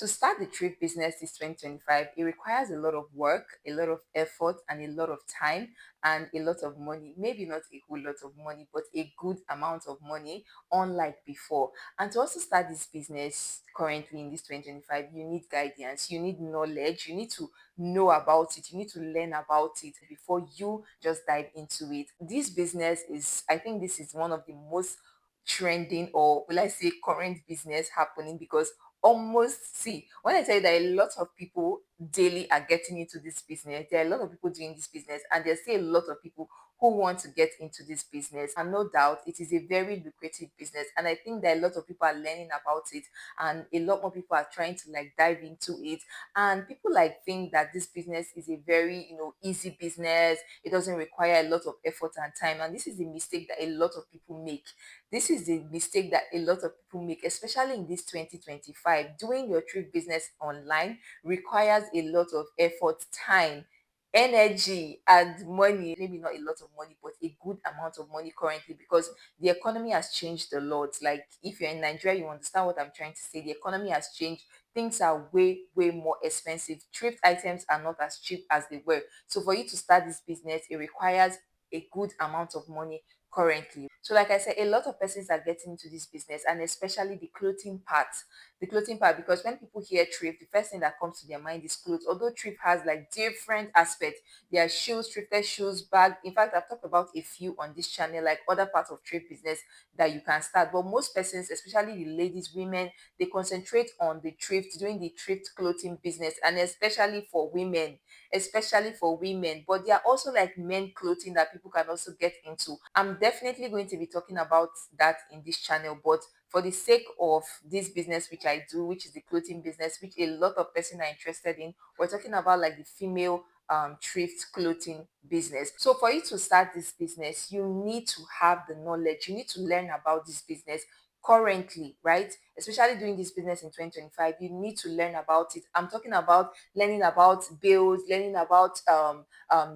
To start the thrift business this 2025, it requires a lot of work, a lot of effort, and a lot of time and a lot of money. Maybe not a whole lot of money, but a good amount of money, unlike before. And to also start this business currently in this 2025, you need guidance, you need knowledge, you need to know about it, you need to learn about it before you just dive into it. This business is, I think, this is one of the most trending, or will I say current business happening, because almost, see, when I tell you that a lot of people daily are getting into this business, there are a lot of people doing this business, and there's still a lot of people who want to get into this business. And no doubt it is a very lucrative business, and I think that a lot of people are learning about it, and a lot more people are trying to like dive into it. And people like think that this business is a very, easy business. It doesn't require a lot of effort and time, and this is the mistake that a lot of people make. This is the mistake that a lot of people make, especially in this 2025. Doing your thrift business online requires a lot of effort, time, energy, and money. Maybe not a lot of money, but a good amount of money currently, because the economy has changed a lot. Like, if you're in Nigeria, you understand what I'm trying to say. The economy has changed. Things are way, way more expensive. Thrift items are not as cheap as they were. So, for you to start this business, it requires a good amount of money currently. So, like I said, a lot of persons are getting into this business, and especially the clothing part. The clothing part, because when people hear thrift, the first thing that comes to their mind is clothes. Although thrift has like different aspects, there are shoes, thrifted shoes, bag. In fact, I've talked about a few on this channel, like other parts of thrift business that you can start. But most persons, especially the ladies, women, they concentrate on the thrift, doing the thrift clothing business, and especially for women. But there are also like men clothing that people can also get into. I'm definitely going to be talking about that in this channel, but for the sake of this business which I do, which is the clothing business, which a lot of person are interested in, we're talking about like the female thrift clothing business. So for you to start this business, you need to have the knowledge, you need to learn about this business currently, right? Especially doing this business in 2025, you need to learn about it. I'm talking about learning about bills, learning about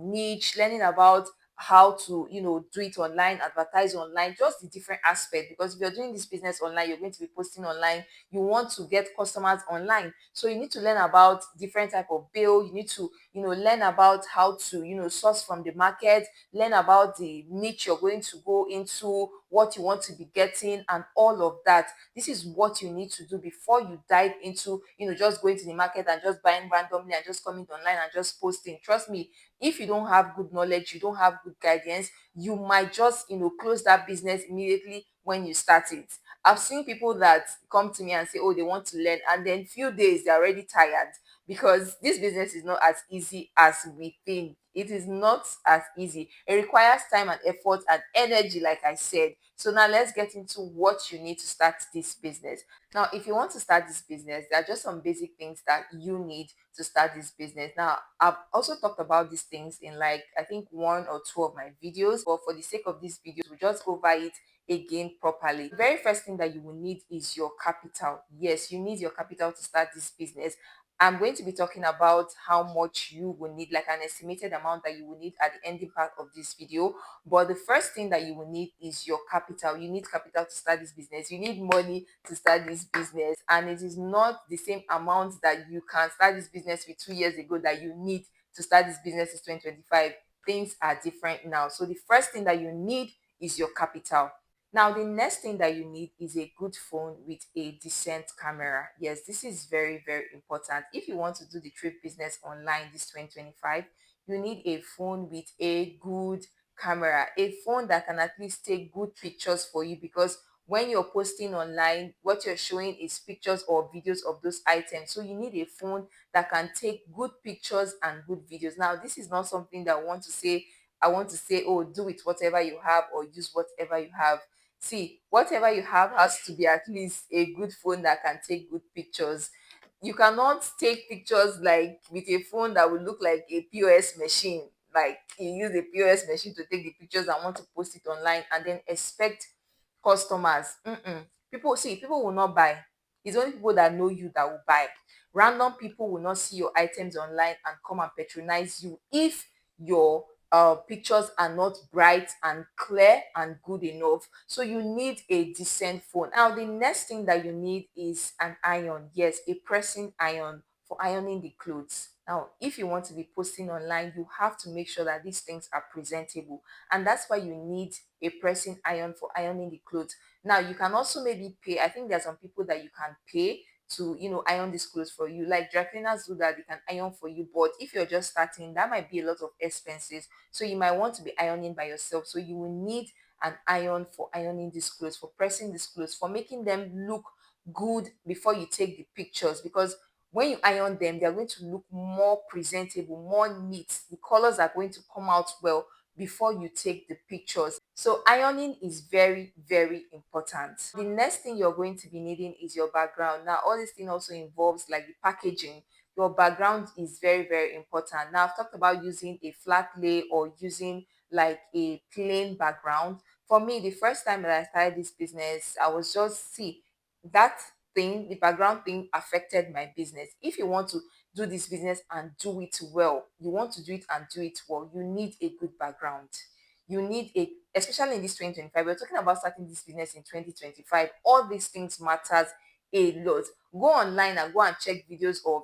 niche, learning about how to do it online, advertise online, just the different aspect. Because if you're doing this business online, you're going to be posting online, you want to get customers online, so you need to learn about different type of bill. You need to learn about how to source from the market, learn about the niche you're going to go into, what you want to be getting, and all of that. This is what you need to do before you dive into just going to the market and just buying randomly and just coming online and just posting. Trust me, if you don't have good knowledge, you don't have good guidance, you might just close that business immediately when you start it. I've seen people that come to me and say, oh, they want to learn, and then few days they're already tired, because this business is not as easy as we think. It is not as easy. It requires time and effort and energy, like I said. So now let's get into what you need to start this business. Now, if you want to start this business, there are just some basic things that you need to start this business. Now, I've also talked about these things in like I think one or two of my videos, but for the sake of this video, we'll just go over it again properly. The very first thing that you will need is your capital. Yes, you need your capital to start this business. I'm going to be talking about how much you will need, like an estimated amount that you will need at the ending part of this video. But the first thing that you will need is your capital. You need capital to start this business. You need money to start this business. And it is not the same amount that you can start this business with 2 years ago that you need to start this business in 2025. Things are different now. So the first thing that you need is your capital. Now, the next thing that you need is a good phone with a decent camera. Yes, this is very, very important. If you want to do the trade business online this 2025, you need a phone with a good camera, a phone that can at least take good pictures for you, because when you're posting online, what you're showing is pictures or videos of those items. So you need a phone that can take good pictures and good videos. Now, this is not something that I want to say, oh, do it whatever you have or use whatever you have. See, whatever you have has to be at least a good phone that can take good pictures. You cannot take pictures like with a phone that will look like a POS machine. Like, you use a POS machine to take the pictures and want to post it online and then expect customers. People will not buy. It's only people that know you that will buy. Random people will not see your items online and come and patronize you if your pictures are not bright and clear and good enough. So you need a decent phone. Now, the next thing that you need is an iron. Yes, a pressing iron for ironing the clothes. Now, if you want to be posting online, you have to make sure that these things are presentable. And that's why you need a pressing iron for ironing the clothes. Now, you can also maybe pay. I think there are some people that you can pay to iron these clothes for you, like dry cleaners do that, they can iron for you. But if you're just starting, that might be a lot of expenses, so you might want to be ironing by yourself. So you will need an iron for ironing these clothes, for pressing these clothes, for making them look good before you take the pictures, because when you iron them, they're going to look more presentable, more neat. The colors are going to come out well before you take the pictures. So ironing is very, very important. The next thing you're going to be needing is your background. Now, all this thing also involves like the packaging. Your background is very, very important. Now, I've talked about using a flat lay or using like a plain background. For me, the first time that I started this business, I was just see that thing, the background thing affected my business. If you want to do this business and do it well, you want to do it and do it well, you need a good background. You need a, especially in this 2025, we're talking about starting this business in 2025. All these things matters a lot. Go online and go and check videos of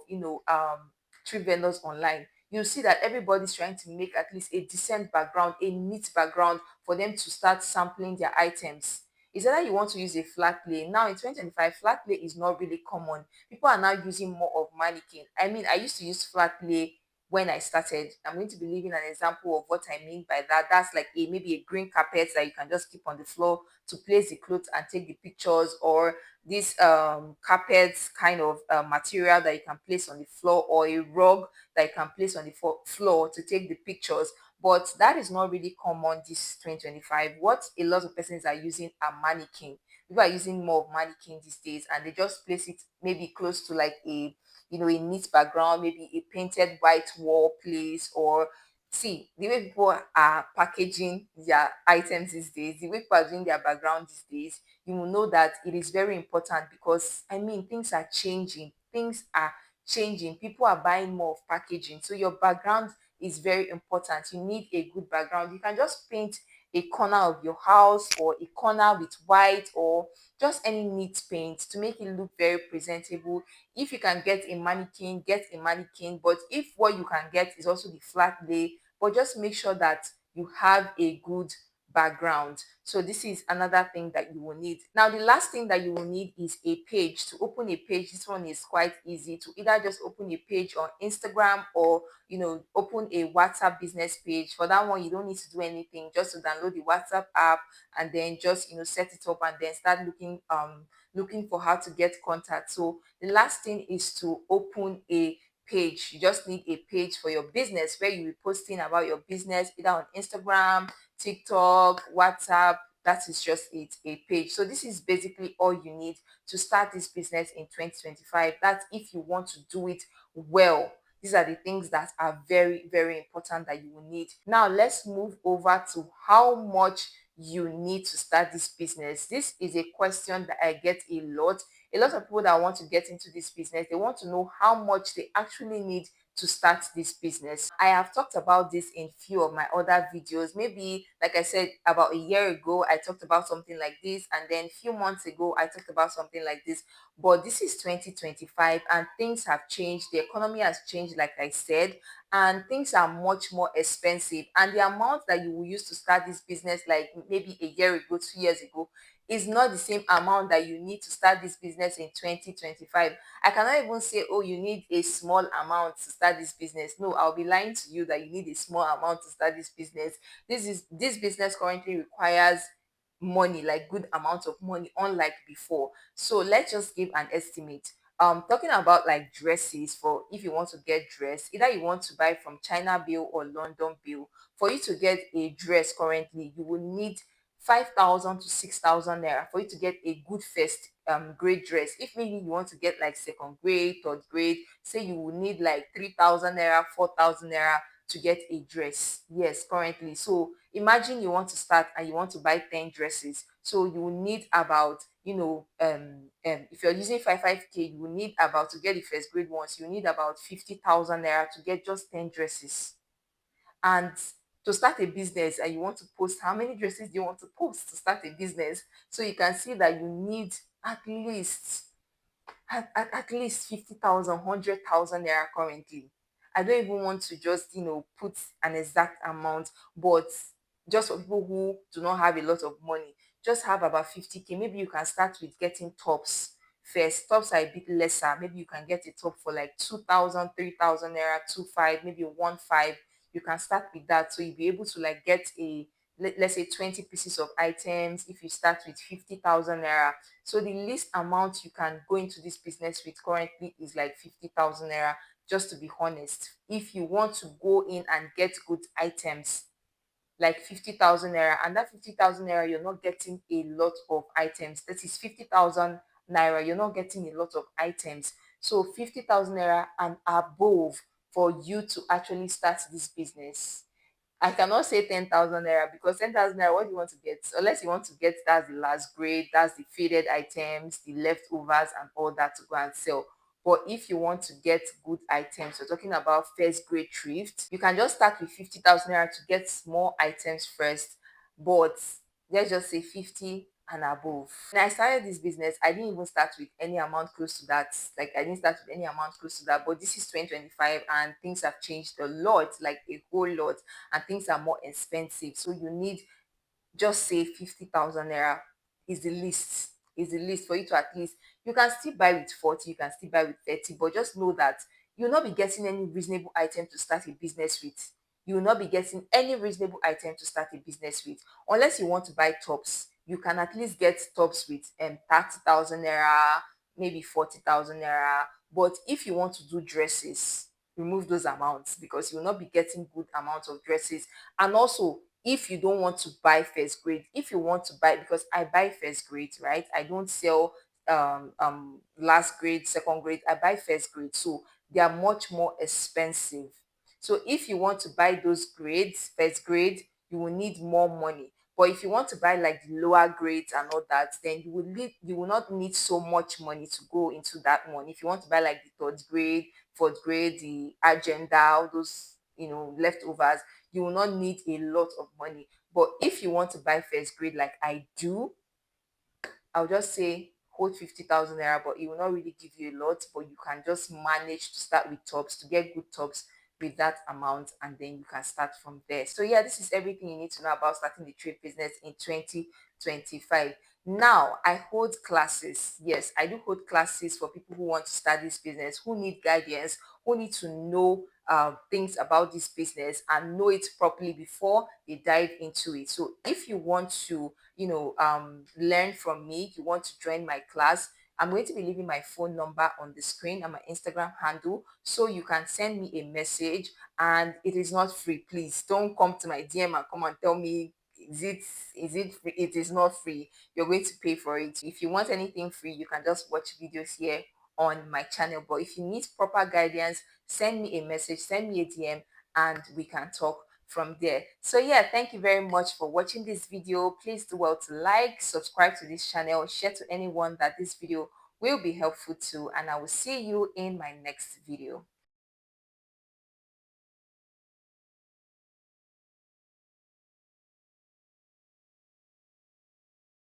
tree vendors online. You see that everybody's trying to make at least a decent background, a neat background for them to start sampling their items. Is that you want to use a flat lay? Now in 2025, flat lay is not really common. People are now using more of mannequin. I mean, I used to use flat lay when I started. I'm going to be giving an example of what I mean by that. That's like a maybe a green carpet that you can just keep on the floor to place the clothes and take the pictures, or this carpet kind of material that you can place on the floor, or a rug that you can place on the floor to take the pictures. But that is not really common this 2025. What a lot of persons are using are mannequin. People are using more of mannequin these days, and they just place it maybe close to like a neat background, maybe a painted white wall place. Or see the way people are packaging their items these days, the way people are doing their background these days, you will know that it is very important, because I mean things are changing. Things are changing. People are buying more of packaging. So your background is very important. You need a good background. You can just paint a corner of your house or a corner with white, or just any neat paint to make it look very presentable. If you can get a mannequin, get a mannequin. But if what you can get is also the flat lay, but just make sure that you have a good background. So this is another thing that you will need. Now the last thing that you will need is a page. To open a page, this one is quite easy. To either just open a page on Instagram, or open a WhatsApp business page. For that one, you don't need to do anything, just to download the WhatsApp app, and then just set it up, and then start looking for how to get contact. So the last thing is to open a page. You just need a page for your business where you will be posting about your business, either on Instagram, TikTok, WhatsApp. That is just it, a page. So this is basically all you need to start this business in 2025. That's if you want to do it well. These are the things that are very, very important that you will need. Now, let's move over to how much you need to start this business. This is a question that I get a lot. A lot of people that want to get into this business, they want to know how much they actually need to start this business. I have talked about this in few of my other videos. Maybe, like I said, about a year ago, I talked about something like this, and then a few months ago, I talked about something like this. But this is 2025, and things have changed. The economy has changed, like I said, and things are much more expensive. And the amount that you will use to start this business, like maybe a year ago, 2 years ago, is not the same amount that you need to start this business in 2025. I cannot even say, oh, you need a small amount to start this business. No, I'll be lying to you that you need a small amount to start this business. This business currently requires money, like good amount of money, unlike before. So let's just give an estimate. Talking about like dresses, for if you want to get dress, either you want to buy from China Bill or London Bill. For you to get a dress currently, you will need 5,000 to 6,000 naira for you to get a good first grade dress. If maybe you want to get like second grade, third grade, say you will need like 3,000 naira, 4,000 naira to get a dress. Yes, currently. So imagine you want to start and you want to buy 10 dresses. So you will need about, if you're using 5k, you will need about, to get the first grade ones, you need about 50,000 naira to get just 10 dresses. And to start a business and you want to post, how many dresses do you want to post to start a business? So you can see that you need at least at least 50,000, 100,000 naira currently. I don't even want to just, put an exact amount, but just for people who do not have a lot of money, just have about 50K. Maybe you can start with getting tops first. Tops are a bit lesser. Maybe you can get a top for like 2,000, 3,000 naira, 2,500, maybe 1,500. You can start with that. So you'll be able to like get let's say 20 pieces of items if you start with 50,000 naira. So the least amount you can go into this business with currently is like 50,000 naira, just to be honest. If you want to go in and get good items, like 50,000 naira, and that 50,000 naira, you're not getting a lot of items. That is 50,000 naira, you're not getting a lot of items. So 50,000 naira and above for you to actually start this business. I cannot say 10,000 naira, because 10,000 naira, what do you want to get? Unless you want to get, that's the last grade, that's the faded items, the leftovers, and all that to go and sell. But if you want to get good items, we're talking about first grade thrift, you can just start with 50,000 naira to get small items first. But let's just say 50 and above. When I started this business, I didn't even start with any amount close to that. Like, I didn't start with any amount close to that. But this is 2025 and things have changed a lot, like a whole lot, and things are more expensive. So you need, just say 50,000 naira is the least, for you to at least, you can still buy with 40, you can still buy with 30, but just know that you'll not be getting any reasonable item to start a business with. You will not be getting any reasonable item to start a business with, unless you want to buy tops. You can at least get tops with 30,000 naira, maybe 40,000 naira. But if you want to do dresses, remove those amounts, because you will not be getting good amounts of dresses. And also, if you don't want to buy first grade, if you want to buy, because I buy first grade, right? I don't sell last grade, second grade. I buy first grade, so they are much more expensive. So if you want to buy those grades, first grade, you will need more money. But if you want to buy like the lower grades and all that, then you will not need so much money to go into that one. If you want to buy like the third grade, fourth grade, the agenda, all those, leftovers, you will not need a lot of money. But if you want to buy first grade like I do, I'll just say hold 50,000 naira, but it will not really give you a lot. But you can just manage to start with tops, to get good tops with that amount, and then you can start from there. So yeah, this is everything you need to know about starting the trade business in 2025. Now, I hold classes. Yes, I do hold classes for people who want to start this business, who need guidance, who need to know things about this business and know it properly before they dive into it. So if you want to, learn from me, you want to join my class, I'm going to be leaving my phone number on the screen and my Instagram handle, so you can send me a message. And it is not free. Please don't come to my DM and come and tell me, is it free? It is not free. You're going to pay for it. If you want anything free, you can just watch videos here on my channel. But if you need proper guidance, send me a message, send me a DM, and we can talk from there. So yeah, thank you very much for watching this video. Please do well to like, subscribe to this channel, share to anyone that this video will be helpful to, and I will see you in my next video.